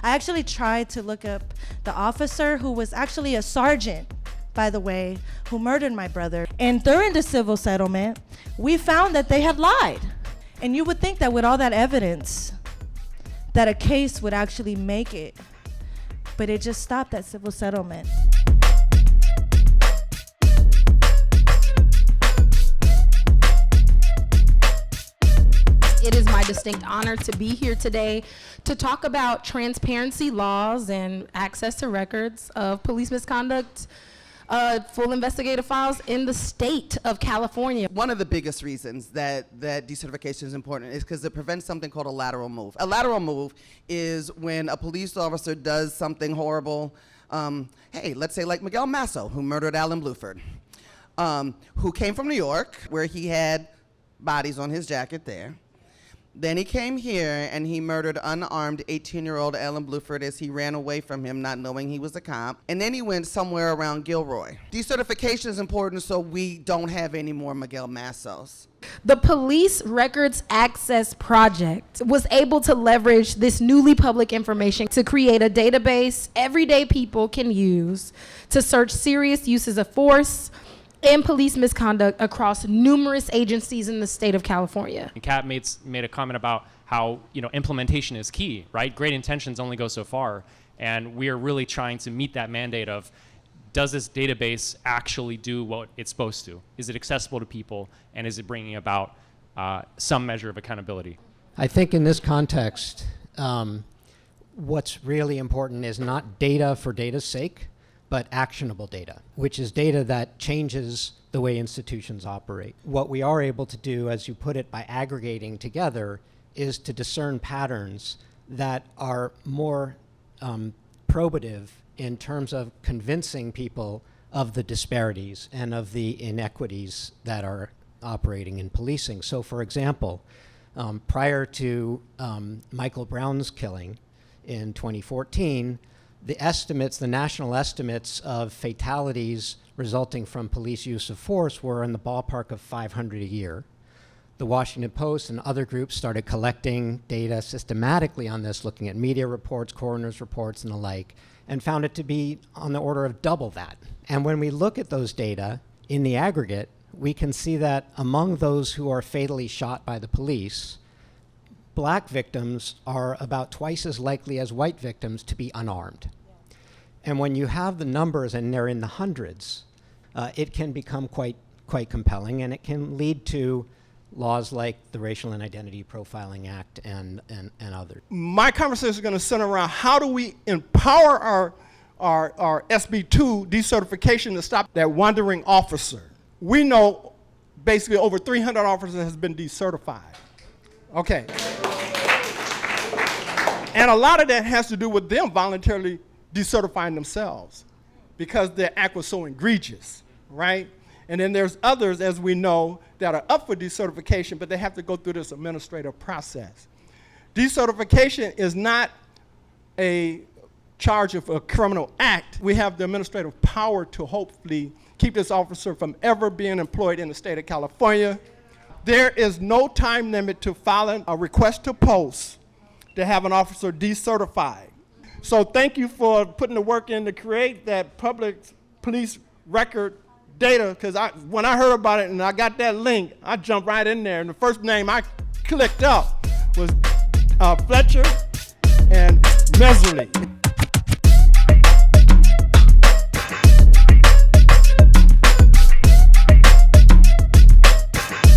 I actually tried to look up the officer who was actually a sergeant, by the way, who murdered my brother. And during the civil settlement, we found that they had lied. And you would think that with all that evidence, that a case would actually make it. But it just stopped at civil settlement. It is my distinct honor to be here today to talk about transparency laws and access to records of police misconduct, full investigative files in the state of California. One of the biggest reasons that decertification is important is because it prevents something called a lateral move. A lateral move is when a police officer does something horrible. Hey, let's say like Majail-Blanco, who murdered Alan Bluford, who came from New York, where he had bodies on his jacket there. Then he came here and he murdered unarmed 18-year-old Alan Bluford as he ran away from him, not knowing he was a cop. And then he went somewhere around Gilroy. Decertification is important so we don't have any more Majail-Blancos. The Police Records Access Project was able to leverage this newly public information to create a database everyday people can use to search serious uses of force and police misconduct across numerous agencies in the state of California. Kat made a comment about how implementation is key, right? Great intentions only go so far, and we are really trying to meet that mandate of, does this database actually do what it's supposed to? Is it accessible to people, and is it bringing about some measure of accountability? I think in this context, what's really important is not data for data's sake, but actionable data, which is data that changes the way institutions operate. What we are able to do, as you put it, by aggregating together, is to discern patterns that are more probative in terms of convincing people of the disparities and of the inequities that are operating in policing. So for example, prior to Michael Brown's killing in 2014, the national estimates of fatalities resulting from police use of force were in the ballpark of 500 a year. The Washington Post and other groups started collecting data systematically on this, looking at media reports, coroner's reports, and the like, and found it to be on the order of double that. And when we look at those data in the aggregate, we can see that among those who are fatally shot by the police, Black victims are about twice as likely as white victims to be unarmed. And when you have the numbers and they're in the hundreds, it can become quite compelling, and it can lead to laws like the Racial and Identity Profiling Act and others. My conversation is going to center around how do we empower our SB2 decertification to stop that wandering officer. We know basically over 300 officers has been decertified. Okay. And a lot of that has to do with them voluntarily decertifying themselves because their act was so egregious, right? And then there's others, as we know, that are up for decertification, but they have to go through this administrative process. Decertification is not a charge of a criminal act. We have the administrative power to hopefully keep this officer from ever being employed in the state of California. There is no time limit to filing a request to post to have an officer decertified. So thank you for putting the work in to create that public police record data, because when I heard about it and I got that link, I jumped right in there, and the first name I clicked up was Fletcher and Meserly.